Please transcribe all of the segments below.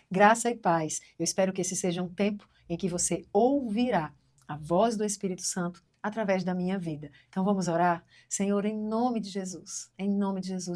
Graça e paz. Eu espero que esse seja um tempo em que você ouvirá a voz do Espírito Santo através da minha vida. Então vamos orar? Senhor, em nome de Jesus,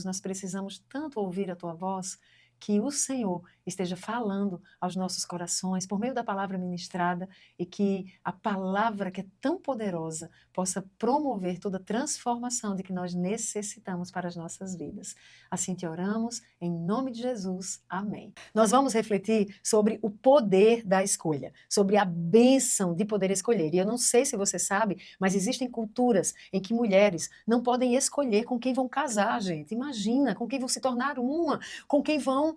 nós precisamos tanto ouvir a tua voz que o Senhor esteja falando aos nossos corações por meio da palavra ministrada e que a palavra que é tão poderosa possa promover toda a transformação de que nós necessitamos para as nossas vidas. Assim te oramos, em nome de Jesus. Amém. Nós vamos refletir sobre o poder da escolha, sobre a bênção de poder escolher. E eu não sei se você sabe, mas existem culturas em que mulheres não podem escolher com quem vão casar, gente. Imagina, com quem vão se tornar uma, com quem vão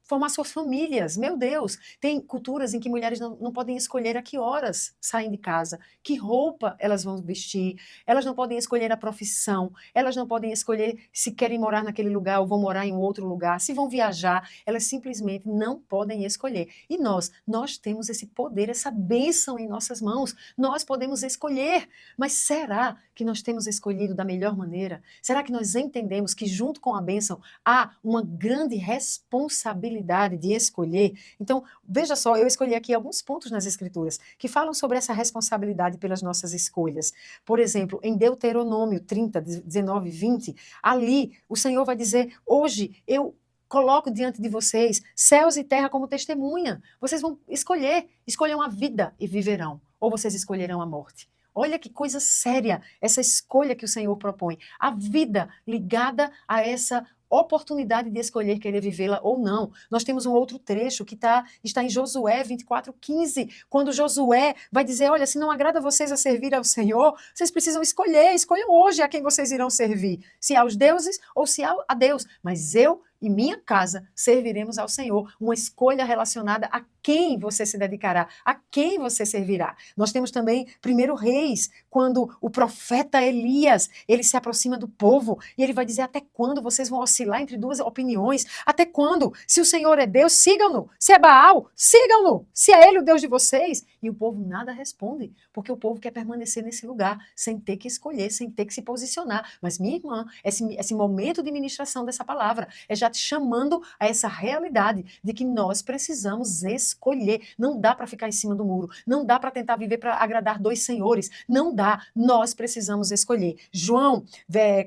formar suas famílias. Meu Deus, tem culturas em que mulheres não podem escolher a que horas saem de casa, que roupa elas vão vestir, elas não podem escolher a profissão, elas não podem escolher se querem morar naquele lugar ou vão morar em outro lugar, se vão viajar, elas simplesmente não podem escolher. E nós temos esse poder, essa bênção em nossas mãos, nós podemos escolher, mas será que nós temos escolhido da melhor maneira? Será que nós entendemos que junto com a bênção há uma grande responsabilidade de escolher? Então, veja só, eu escolhi aqui alguns pontos nas Escrituras que falam sobre essa responsabilidade pelas nossas escolhas. Por exemplo, em Deuteronômio 30, 19 e 20, ali o Senhor vai dizer: hoje eu coloco diante de vocês céus e terra como testemunha. Vocês vão escolham a vida e viverão, ou vocês escolherão a morte. Olha que coisa séria essa escolha que o Senhor propõe. A vida ligada a essa oportunidade de escolher querer vivê-la ou não. Nós temos um outro trecho que está em Josué 24:15, quando Josué vai dizer: olha, se não agrada vocês a servir ao Senhor, vocês precisam escolham hoje a quem vocês irão servir, se aos deuses ou se a Deus. Mas eu e minha casa serviremos ao Senhor. Uma escolha relacionada a quem você se dedicará, a quem você servirá. Nós temos também 1 Reis, quando o profeta Elias, ele se aproxima do povo e ele vai dizer: até quando vocês vão oscilar entre duas opiniões? Até quando? Se o Senhor é Deus, sigam-no. Se é Baal, sigam-no. Se é ele o Deus de vocês. E o povo nada responde, porque o povo quer permanecer nesse lugar, sem ter que escolher, sem ter que se posicionar. Mas minha irmã, esse momento de ministração dessa palavra é já te chamando a essa realidade de que nós precisamos escolher. Não dá para ficar em cima do muro, não dá para tentar viver para agradar dois senhores, não dá. Nós precisamos escolher. João,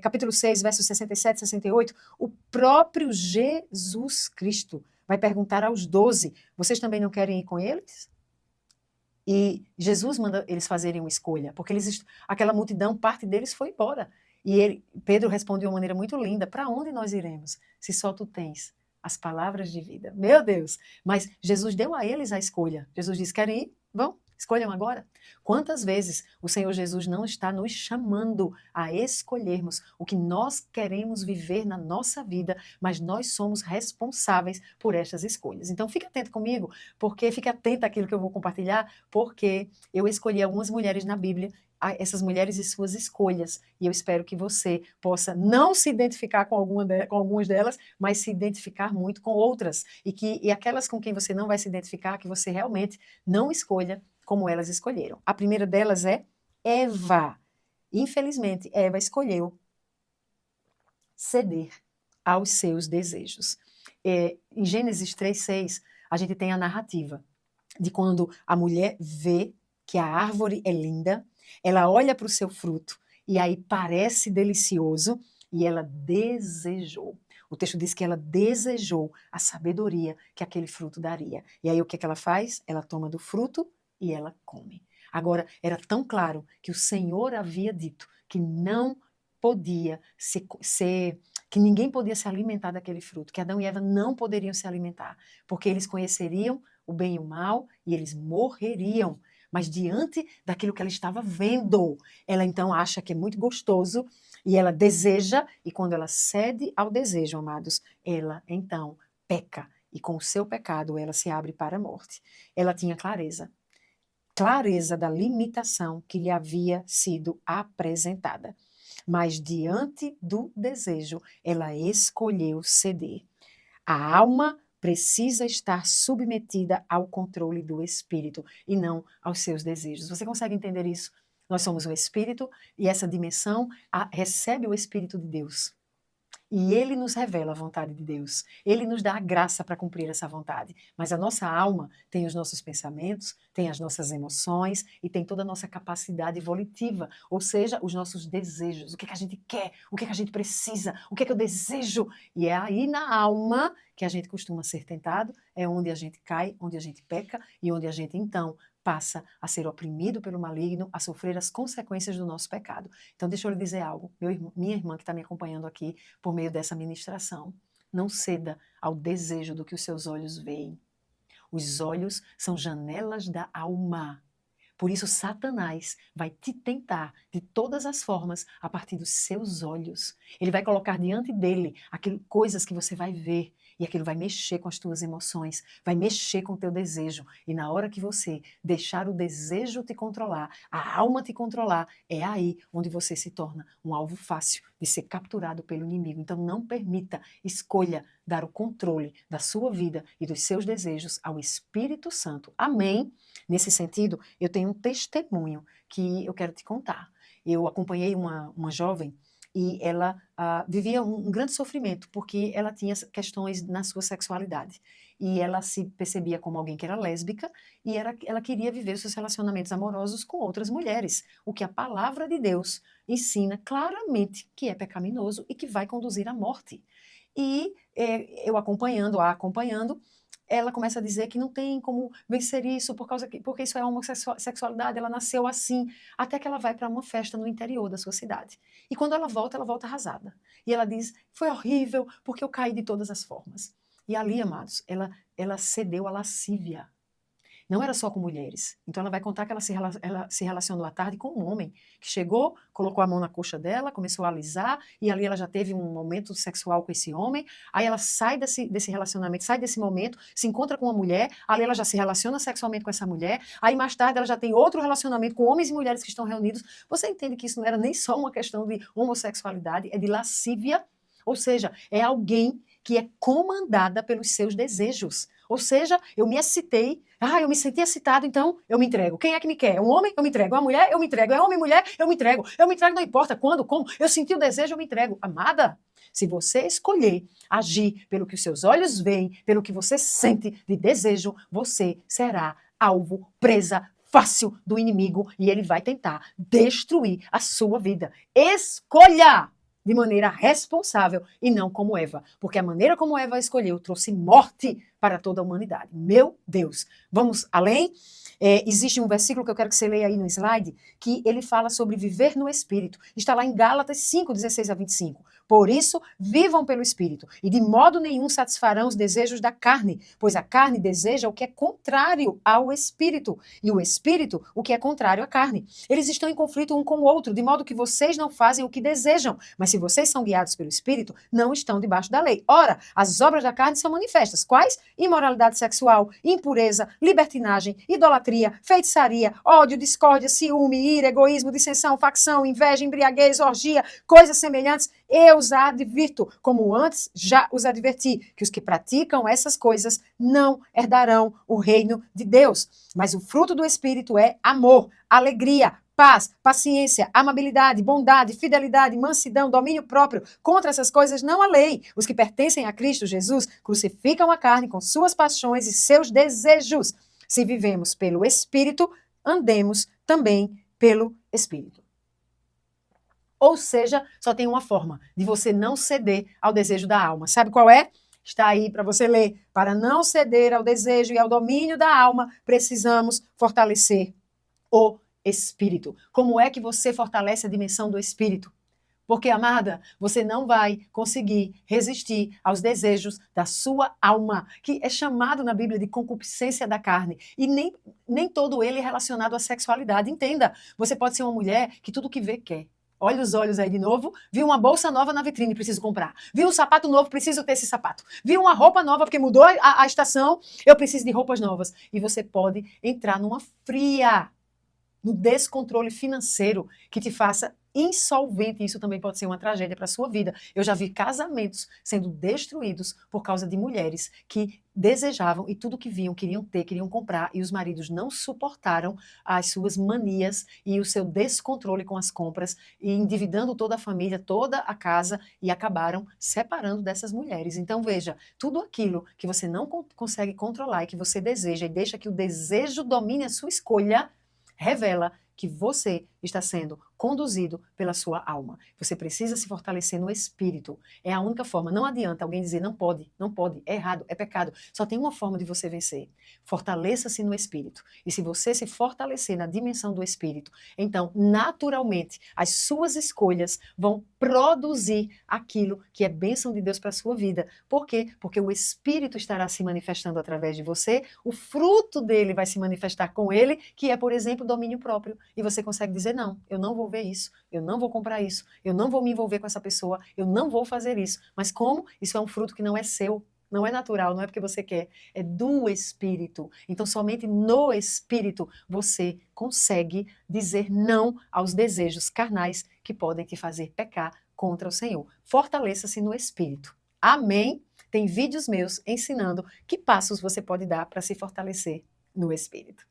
capítulo 6, versos 67 e 68, o próprio Jesus Cristo vai perguntar aos 12: vocês também não querem ir com eles? E Jesus manda eles fazerem uma escolha, porque aquela multidão, parte deles foi embora. E Pedro respondeu de uma maneira muito linda: para onde nós iremos, se só tu tens as palavras de vida? Meu Deus! Mas Jesus deu a eles a escolha. Jesus disse: querem ir? Vão, escolham agora. Quantas vezes o Senhor Jesus não está nos chamando a escolhermos o que nós queremos viver na nossa vida, mas nós somos responsáveis por estas escolhas. Então fique atento comigo, porque fique atento àquilo que eu vou compartilhar, porque eu escolhi algumas mulheres na Bíblia, essas mulheres e suas escolhas, e eu espero que você possa não se identificar com algumas delas, mas se identificar muito com outras, e aquelas com quem você não vai se identificar, que você realmente não escolha como elas escolheram. A primeira delas é Eva. Infelizmente, Eva escolheu ceder aos seus desejos. Em Gênesis 3:6, a gente tem a narrativa de quando a mulher vê que a árvore é linda, ela olha para o seu fruto e aí parece delicioso e ela desejou. O texto diz que ela desejou a sabedoria que aquele fruto daria. E aí o que ela faz? Ela toma do fruto e ela come. Agora, era tão claro que o Senhor havia dito que não podia que ninguém podia se alimentar daquele fruto, que Adão e Eva não poderiam se alimentar, porque eles conheceriam o bem e o mal e eles morreriam. Mas diante daquilo que ela estava vendo, ela então acha que é muito gostoso e ela deseja, e quando ela cede ao desejo, amados, ela então peca. E com o seu pecado ela se abre para a morte. Ela tinha clareza da limitação que lhe havia sido apresentada. Mas diante do desejo, ela escolheu ceder. A alma precisa estar submetida ao controle do espírito e não aos seus desejos. Você consegue entender isso? Nós somos um espírito e essa dimensão recebe o Espírito de Deus. E Ele nos revela a vontade de Deus. Ele nos dá a graça para cumprir essa vontade. Mas a nossa alma tem os nossos pensamentos, tem as nossas emoções e tem toda a nossa capacidade volitiva, ou seja, os nossos desejos. O que é que a gente quer? O que é que a gente precisa? O que é que eu desejo? E é aí na alma que a gente costuma ser tentado, é onde a gente cai, onde a gente peca e onde a gente, então, passa a ser oprimido pelo maligno, a sofrer as consequências do nosso pecado. Então, deixa eu lhe dizer algo. Minha irmã que está me acompanhando aqui por meio dessa ministração, não ceda ao desejo do que os seus olhos veem. Os olhos são janelas da alma. Por isso, Satanás vai te tentar de todas as formas a partir dos seus olhos. Ele vai colocar diante dele coisas que você vai ver. E aquilo vai mexer com as tuas emoções, vai mexer com o teu desejo. E na hora que você deixar o desejo te controlar, a alma te controlar, é aí onde você se torna um alvo fácil de ser capturado pelo inimigo. Então não permita, escolha dar o controle da sua vida e dos seus desejos ao Espírito Santo. Amém? Nesse sentido, eu tenho um testemunho que eu quero te contar. Eu acompanhei uma jovem e ela vivia um grande sofrimento, porque ela tinha questões na sua sexualidade. E ela se percebia como alguém que era lésbica, e ela queria viver seus relacionamentos amorosos com outras mulheres, o que a palavra de Deus ensina claramente que é pecaminoso e que vai conduzir à morte. E eu acompanhando, ela começa a dizer que não tem como vencer isso porque isso é homossexualidade, ela nasceu assim, até que ela vai para uma festa no interior da sua cidade. E quando ela volta arrasada. E ela diz, foi horrível porque eu caí de todas as formas. E ali, amados, ela cedeu à lascívia. Não era só com mulheres. Então ela vai contar que ela se relacionou à tarde com um homem que chegou, colocou a mão na coxa dela, começou a alisar, e ali ela já teve um momento sexual com esse homem. Aí ela sai desse relacionamento, sai desse momento, se encontra com uma mulher, ali ela já se relaciona sexualmente com essa mulher, aí mais tarde ela já tem outro relacionamento com homens e mulheres que estão reunidos. Você entende que isso não era nem só uma questão de homossexualidade, é de lascívia, ou seja, é alguém que é comandada pelos seus desejos. Ou seja, eu me excitei, eu me senti excitado, então eu me entrego. Quem é que me quer? É um homem? Eu me entrego. É uma mulher? Eu me entrego. É homem, mulher? Eu me entrego. Eu me entrego, não importa quando, como. Eu senti o desejo, eu me entrego. Amada, se você escolher agir pelo que os seus olhos veem, pelo que você sente de desejo, você será alvo, presa fácil do inimigo e ele vai tentar destruir a sua vida. Escolha de maneira responsável e não como Eva, porque a maneira como Eva escolheu trouxe morte para toda a humanidade. Meu Deus! Vamos além? Existe um versículo que eu quero que você leia aí no slide, que ele fala sobre viver no Espírito. Está lá em Gálatas 5, 16 a 25. Por isso, vivam pelo Espírito, e de modo nenhum satisfarão os desejos da carne, pois a carne deseja o que é contrário ao Espírito, e o Espírito o que é contrário à carne. Eles estão em conflito um com o outro, de modo que vocês não fazem o que desejam, mas se vocês são guiados pelo Espírito, não estão debaixo da lei. Ora, as obras da carne são manifestas. Quais? Imoralidade sexual, impureza, libertinagem, idolatria, feitiçaria, ódio, discórdia, ciúme, ira, egoísmo, dissensão, facção, inveja, embriaguez, orgia, coisas semelhantes. Eu os advirto, como antes já os adverti, que os que praticam essas coisas não herdarão o reino de Deus. Mas o fruto do Espírito é amor, alegria, paz, paciência, amabilidade, bondade, fidelidade, mansidão, domínio próprio. Contra essas coisas não há lei. Os que pertencem a Cristo Jesus crucificam a carne com suas paixões e seus desejos. Se vivemos pelo Espírito, andemos também pelo Espírito. Ou seja, só tem uma forma de você não ceder ao desejo da alma. Sabe qual é? Está aí para você ler. Para não ceder ao desejo e ao domínio da alma, precisamos fortalecer o Espírito. Como é que você fortalece a dimensão do Espírito? Porque, amada, você não vai conseguir resistir aos desejos da sua alma, que é chamado na Bíblia de concupiscência da carne. E nem todo ele é relacionado à sexualidade. Entenda, você pode ser uma mulher que tudo que vê quer. Olha os olhos aí de novo. Vi uma bolsa nova na vitrine, preciso comprar. Vi um sapato novo, preciso ter esse sapato. Vi uma roupa nova, porque mudou a estação, eu preciso de roupas novas. E você pode entrar numa fria, no descontrole financeiro que te faça insolvente. Isso também pode ser uma tragédia para a sua vida. Eu já vi casamentos sendo destruídos por causa de mulheres que desejavam e tudo que viam queriam ter, queriam comprar, e os maridos não suportaram as suas manias e o seu descontrole com as compras, e endividando toda a família, toda a casa, e acabaram separando dessas mulheres. Então, veja, tudo aquilo que você não consegue controlar e que você deseja, e deixa que o desejo domine a sua escolha, revela que você está sendo conduzido pela sua alma. Você precisa se fortalecer no espírito. É a única forma. Não adianta alguém dizer não pode, não pode, é errado, é pecado. Só tem uma forma de você vencer. Fortaleça-se no espírito. E se você se fortalecer na dimensão do espírito, então, naturalmente, as suas escolhas vão produzir aquilo que é bênção de Deus para a sua vida. Por quê? Porque o espírito estará se manifestando através de você, o fruto dele vai se manifestar com ele, que é, por exemplo, domínio próprio. E você consegue dizer, não, eu não vou ver isso, eu não vou comprar isso, eu não vou me envolver com essa pessoa, eu não vou fazer isso. Mas como? Isso é um fruto que não é seu, não é natural, não é porque você quer, é do Espírito. Então, somente no Espírito você consegue dizer não aos desejos carnais que podem te fazer pecar contra o Senhor. Fortaleça-se no Espírito. Amém? Tem vídeos meus ensinando que passos você pode dar para se fortalecer no Espírito.